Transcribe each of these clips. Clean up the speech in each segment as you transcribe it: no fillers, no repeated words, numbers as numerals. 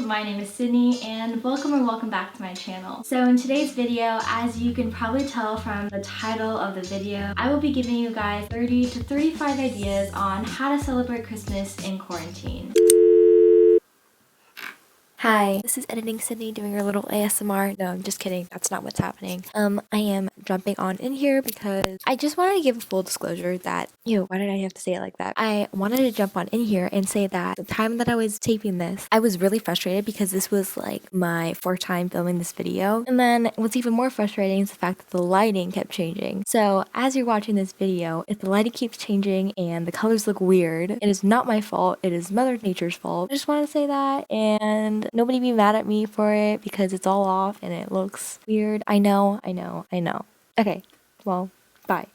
my name is Sydney and welcome back to my channel. So in today's video, as you can probably tell from the title of the video, I will be giving you guys 30 to 35 ideas on how to celebrate Christmas in quarantine. Hi, this is Editing Sydney doing your little ASMR. No, I'm just kidding. That's not what's happening. I am jumping on in here because I just wanted to give a full disclosure that, why did I have to say it like that? I wanted to jump on in here and say that the time that I was taping this, I was really frustrated because this was like my fourth time filming this video. And then what's even more frustrating is the fact that the lighting kept changing. So as you're watching this video, if the lighting keeps changing and the colors look weird, it is not my fault. It is Mother Nature's fault. I just want to say that, and nobody be mad at me for it because it's all off and it looks weird. I know. Okay, well, bye.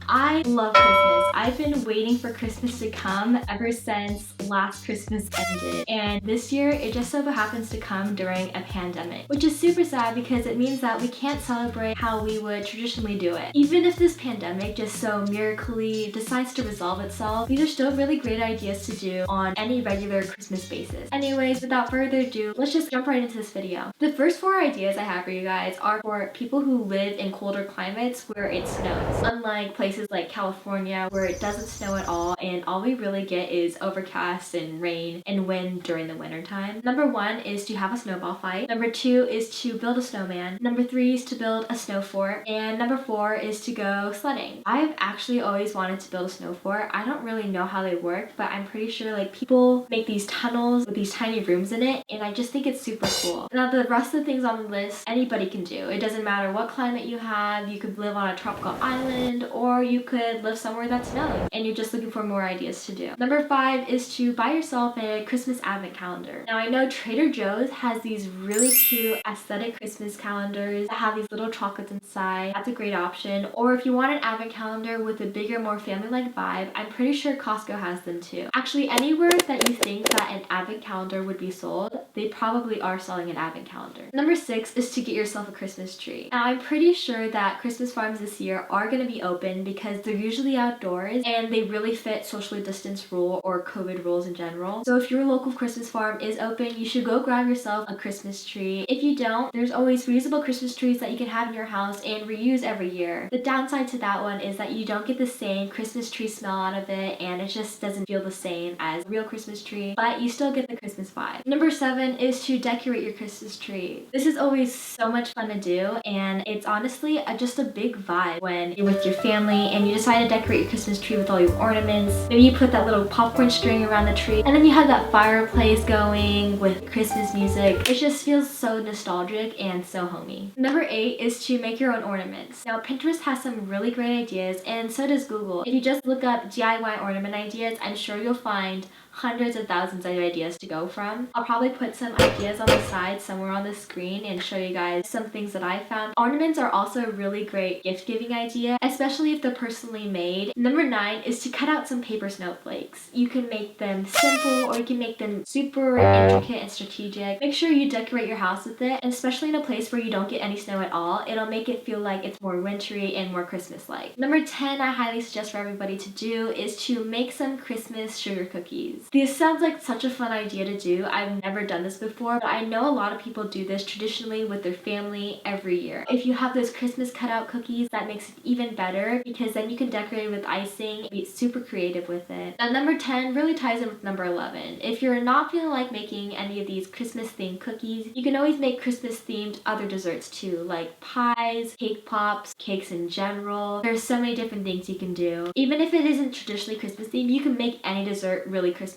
I love Christmas. I've been waiting for Christmas to come ever since last Christmas ended. And this year, it just so happens to come during a pandemic, which is super sad because it means that we can't celebrate how we would traditionally do it. Even if this pandemic just so miraculously decides to resolve itself, these are still really great ideas to do on any regular Christmas basis. Anyways, without further ado, let's just jump right into this video. The first 4 ideas I have for you guys are for people who live in colder climates where it snows. Unlike places like California where it doesn't snow at all and all we really get is overcast and rain and wind during the winter time. Number 1 is to have a snowball fight. Number 2 is to build a snowman. Number 3 is to build a snow fort. And number 4 is to go sledding. I've actually always wanted to build a snow fort. I don't really know how they work, but I'm pretty sure like people make these tunnels with these tiny rooms in it, and I just think it's super cool. Now the rest of the things on the list, anybody can do. It doesn't matter what climate you have. You could live on a tropical island, or you could live somewhere that's snowing and you're just looking for more ideas to do. Number 5 is to buy yourself a Christmas advent calendar. Now I know Trader Joe's has these really cute aesthetic Christmas calendars that have these little chocolates inside. That's a great option. Or if you want an advent calendar with a bigger, more family-like vibe, I'm pretty sure Costco has them too. Actually, anywhere that you think that an advent calendar would be sold, they probably are selling an advent calendar. Number 6 is to get yourself a Christmas tree. Now I'm pretty sure that Christmas farms this year are going to be open because they're usually outdoors and they really fit socially distanced rule or COVID rules in general. So if your local Christmas farm is open, you should go grab yourself a Christmas tree. If you don't, there's always reusable Christmas trees that you can have in your house and reuse every year. The downside to that one is that you don't get the same Christmas tree smell out of it and it just doesn't feel the same as a real Christmas tree, but you still get the Christmas vibe. Number 7 is to decorate your Christmas tree. This is always so much fun to do and it's honestly just a big vibe when you're with your family and you decide to decorate your Christmas tree with all your ornaments. Maybe you put that little popcorn string around the tree and then you have that fireplace going with Christmas music. It just feels so nostalgic and so homey. Number 8 is to make your own ornaments. Now Pinterest has some really great ideas and so does Google. If you just look up DIY ornament ideas, I'm sure you'll find hundreds of thousands of ideas to go from. I'll probably put some ideas on the side somewhere on the screen and show you guys some things that I found. Ornaments are also a really great gift giving idea, especially if they're personally made. Number 9 is to cut out some paper snowflakes. You can make them simple or you can make them super intricate and strategic. Make sure you decorate your house with it, and especially in a place where you don't get any snow at all, it'll make it feel like it's more wintry and more Christmas-like. Number 10 I highly suggest for everybody to do is to make some Christmas sugar cookies. This sounds like such a fun idea to do. I've never done this before, but I know a lot of people do this traditionally with their family every year. If you have those Christmas cutout cookies, that makes it even better because then you can decorate it with icing and be super creative with it. Now number 10 really ties in with number 11. If you're not feeling like making any of these Christmas themed cookies, you can always make Christmas themed other desserts too, like pies, cake pops, cakes in general. There's so many different things you can do. Even if it isn't traditionally Christmas themed, you can make any dessert really Christmassy.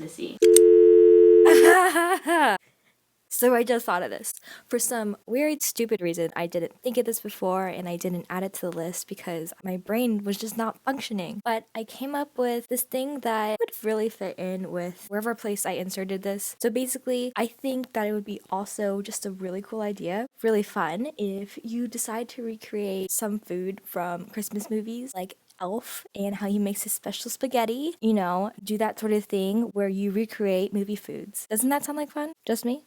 So I just thought of this. For some weird, stupid reason, I didn't think of this before and I didn't add it to the list because my brain was just not functioning. But I came up with this thing that would really fit in with wherever place I inserted this. So basically, I think that it would be also just a really cool idea, really fun, if you decide to recreate some food from Christmas movies, like Elf and how he makes his special spaghetti. Do that sort of thing where you recreate movie foods. Doesn't that sound like fun? Just me?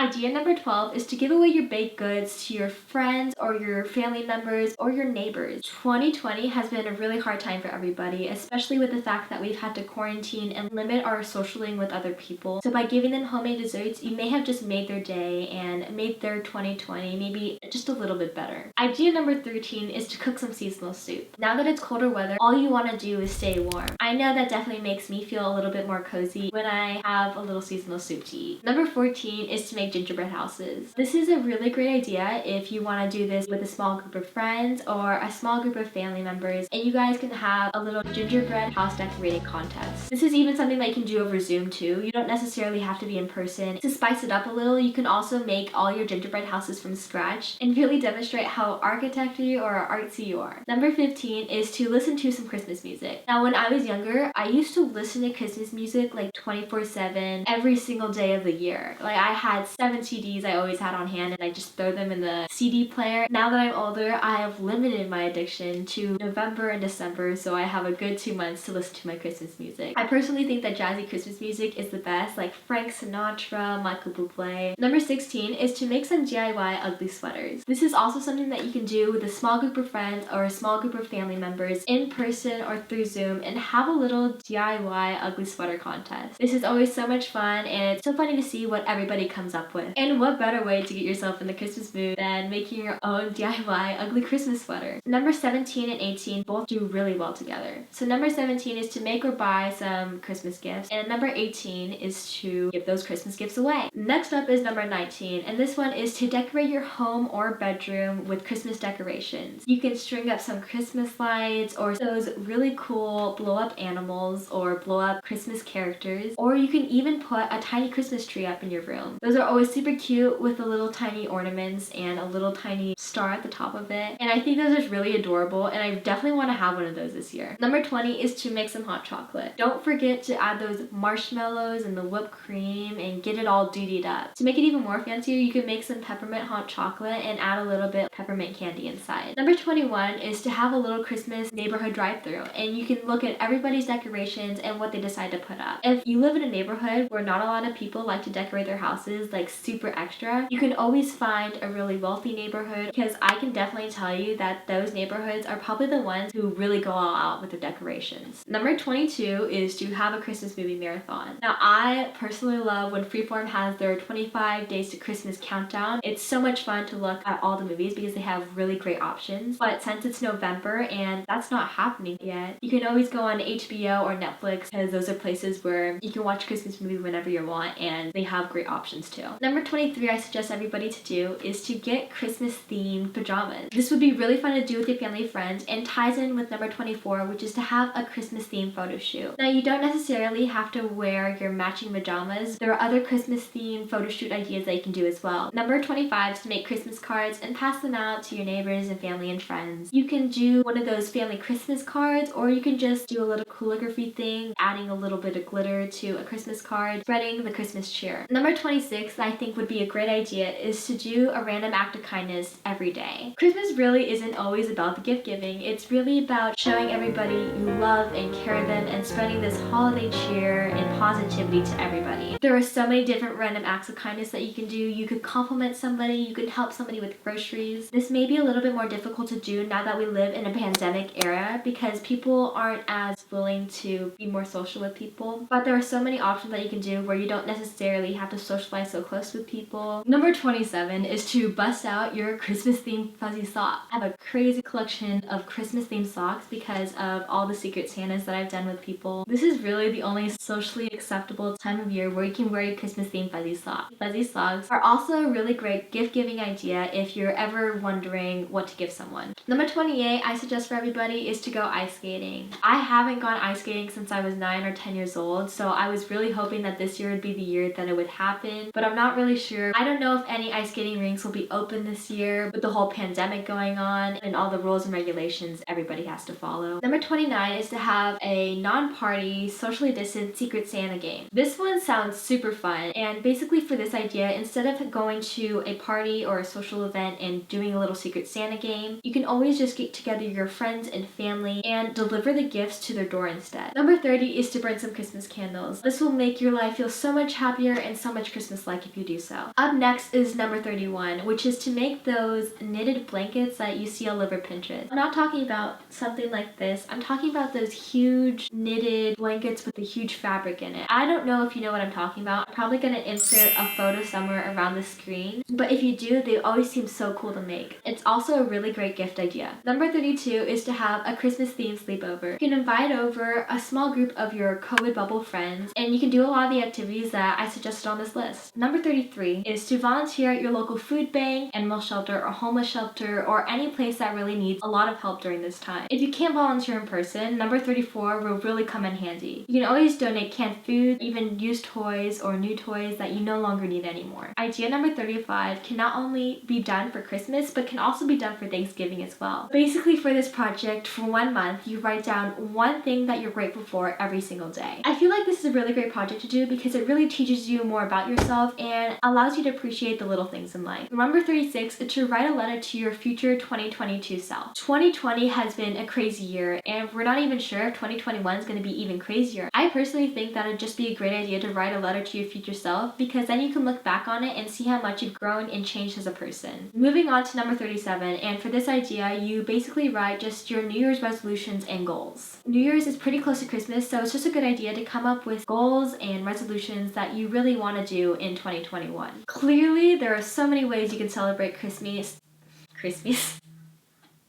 Idea number 12 is to give away your baked goods to your friends or your family members or your neighbors. 2020 has been a really hard time for everybody, especially with the fact that we've had to quarantine and limit our socialing with other people. So by giving them homemade desserts, you may have just made their day and made their 2020 maybe just a little bit better. Idea number 13 is to cook some seasonal soup. Now that it's colder weather, all you want to do is stay warm. I know that definitely makes me feel a little bit more cozy when I have a little seasonal soup to eat. Number 14 is to make gingerbread houses. This is a really great idea if you want to do this with a small group of friends or a small group of family members, and you guys can have a little gingerbread house decorating contest. This is even something that you can do over Zoom too. You don't necessarily have to be in person. To spice it up a little, you can also make all your gingerbread houses from scratch and really demonstrate how architecty or artsy you are. Number 15 is to listen to some Christmas music. Now when I was younger, I used to listen to Christmas music like 24/7 every single day of the year. Like I had 7 CDs I always had on hand and I just throw them in the CD player. Now that I'm older, I have limited my addiction to November and December, so I have a good 2 months to listen to my Christmas music. I personally think that jazzy Christmas music is the best, like Frank Sinatra, Michael Bublé. Number 16 is to make some DIY ugly sweaters. This is also something that you can do with a small group of friends or a small group of family members in person or through Zoom and have a little DIY ugly sweater contest. This is always so much fun and it's so funny to see what everybody comes up with. And what better way to get yourself in the Christmas mood than making your own DIY ugly Christmas sweater. Number 17 and 18 both do really well together. So number 17 is to make or buy some Christmas gifts, and number 18 is to give those Christmas gifts away. Next up is number 19, and this one is to decorate your home or bedroom with Christmas decorations. You can string up some Christmas lights or those really cool blow up animals or blow up Christmas characters, or you can even put a tiny Christmas tree up in your room. Those are always super cute with the little tiny ornaments and a little tiny star at the top of it, and I think those are really adorable and I definitely want to have one of those this year. Number 20 is to make some hot chocolate. Don't forget to add those marshmallows and the whipped cream and get it all dutied up. To make it even more fancier, you can make some peppermint hot chocolate and add a little bit of peppermint candy inside. Number 21 is to have a little Christmas neighborhood drive-thru, and you can look at everybody's decorations and what they decide to put up. If you live in a neighborhood where not a lot of people like to decorate their houses like super extra, you can always find a really wealthy neighborhood, because I can definitely tell you that those neighborhoods are probably the ones who really go all out with their decorations. Number 22 is to have a Christmas movie marathon. Now I personally love when Freeform has their 25 days to Christmas countdown. It's so much fun to look at all the movies because they have really great options. But since it's November and that's not happening yet, you can always go on HBO or Netflix, because those are places where you can watch a Christmas movie whenever you want and they have great options too. Number 23 I suggest everybody to do is to get Christmas themed pajamas. This would be really fun to do with your family and friends and ties in with number 24, which is to have a Christmas themed photo shoot. Now you don't necessarily have to wear your matching pajamas. There are other Christmas themed photo shoot ideas that you can do as well. Number 25 is to make Christmas cards and pass them out to your neighbors and family and friends. You can do one of those family Christmas cards, or you can just do a little calligraphy thing, adding a little bit of glitter to a Christmas card, spreading the Christmas cheer. Number 26 I think would be a great idea is to do a random act of kindness every day. Christmas really isn't always about the gift giving. It's really about showing everybody you love and care them and spreading this holiday cheer and positivity to everybody. There are so many different random acts of kindness that you can do. You could compliment somebody, you could help somebody with groceries. This may be a little bit more difficult to do now that we live in a pandemic era because people aren't as willing to be more social with people. But there are so many options that you can do where you don't necessarily have to socialize so close with people. Number 27 is to bust out your Christmas themed fuzzy socks. I have a crazy collection of Christmas themed socks because of all the Secret Santas that I've done with people. This is really the only socially acceptable time of year where you can wear your Christmas themed fuzzy socks. Fuzzy socks are also a really great gift giving idea if you're ever wondering what to give someone. Number 28 I suggest for everybody is to go ice skating. I haven't gone ice skating since I was 9 or 10 years old, so I was really hoping that this year would be the year that it would happen, but I'm not really sure. I don't know if any ice skating rinks will be open this year with the whole pandemic going on and all the rules and regulations everybody has to follow. Number 29 is to have a non-party, socially distant Secret Santa game. This one sounds super fun, and basically for this idea, instead of going to a party or a social event and doing a little Secret Santa game, you can always just get together your friends and family and deliver the gifts to their door instead. Number 30 is to burn some Christmas candles. This will make your life feel so much happier and so much Christmas-like if if you do so. Up next is number 31, which is to make those knitted blankets that you see all over Pinterest. I'm not talking about something like this. I'm talking about those huge knitted blankets with a huge fabric in it. I don't know if you know what I'm talking about. I'm probably gonna insert a photo somewhere around the screen, but if you do, they always seem so cool to make. It's also a really great gift idea. Number 32 is to have a Christmas themed sleepover. You can invite over a small group of your COVID bubble friends, and you can do a lot of the activities that I suggested on this list. Number 33 is to volunteer at your local food bank, animal shelter, or homeless shelter, or any place that really needs a lot of help during this time. If you can't volunteer in person, number 34 will really come in handy. You can always donate canned food, even used toys or new toys that you no longer need anymore. Idea number 35 can not only be done for Christmas, but can also be done for Thanksgiving as well. Basically, for this project, for 1 month, you write down one thing that you're grateful for every single day. I feel like this is a really great project to do because it really teaches you more about yourself and allows you to appreciate the little things in life. Number 36 is to write a letter to your future 2022 self. 2020 has been a crazy year, and we're not even sure if 2021 is going to be even crazier. I personally think that it'd just be a great idea to write a letter to your future self because then you can look back on it and see how much you've grown and changed as a person. Moving on to number 37, and for this idea, you basically write just your New Year's resolutions and goals. New Year's is pretty close to Christmas, so it's just a good idea to come up with goals and resolutions that you really want to do in 2021. Clearly, there are so many ways you can celebrate Christmas.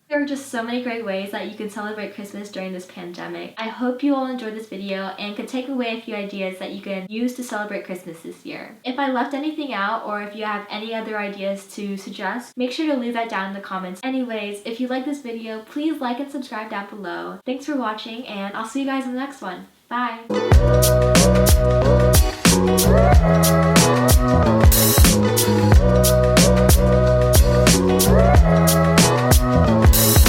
There are just so many great ways that you can celebrate Christmas during this pandemic. I hope you all enjoyed this video and could take away a few ideas that you can use to celebrate Christmas this year. If I left anything out or if you have any other ideas to suggest, make sure to leave that down in the comments. Anyways, if you like this video, please like and subscribe down below. Thanks for watching, and I'll see you guys in the next one. Bye!